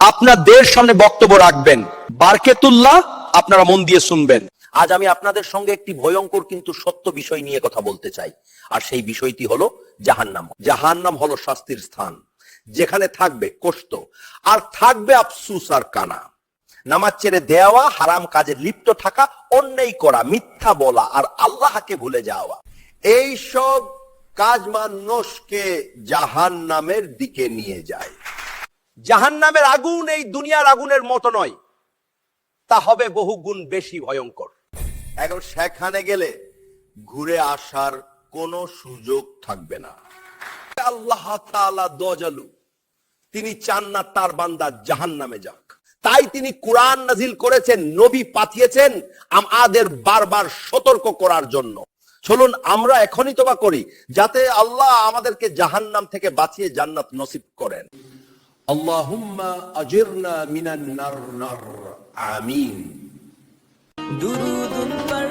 আপনাদের সামনে বক্তব্য রাখবেন বারকেতুল্লাহ। আপনারা মন দিয়ে শুনবেন। আজ আমি আপনাদের সঙ্গে একটি ভয়ঙ্কর কিন্তু সত্য বিষয় নিয়ে কথা বলতে চাই, আর সেই বিষয়টি হলো জাহান্নাম। জাহান্নাম হলো শাস্তির স্থান, যেখানে থাকবে কষ্ট, আর থাকবে আফসুস আর কানা। নামাজ ছেড়ে দেওয়া, হারাম কাজে লিপ্ত থাকা, অন্যায় করা, মিথ্যা বলা আর আল্লাহকে ভুলে যাওয়া, এইসব কাজ মানুষকে জাহান্নামের দিকে নিয়ে যায়। জাহান্নামের আগুন এই দুনিয়ার আগুনের মতো নয়, তা হবে বহু গুণ বেশি ভয়ঙ্কর। এখন সেখানে গেলে ঘুরে আসার কোনো সুযোগ থাকবে না। আল্লাহ তাআলা দয়ালু, তিনি চান না তার বান্দা জাহান্নামে যাক। তাই তিনি কোরআন নাজিল করেছেন, নবী পাঠিয়েছেন আমাদের বারবার সতর্ক করার জন্য। চলুন আমরা এখনই তওবা করি, যাতে আল্লাহ আমাদেরকে জাহান্নাম থেকে বাঁচিয়ে জান্নাত নসিব করেন। আল্লাহুম্মা আজিরনা মিনান নার। আমিন। दुरूद पर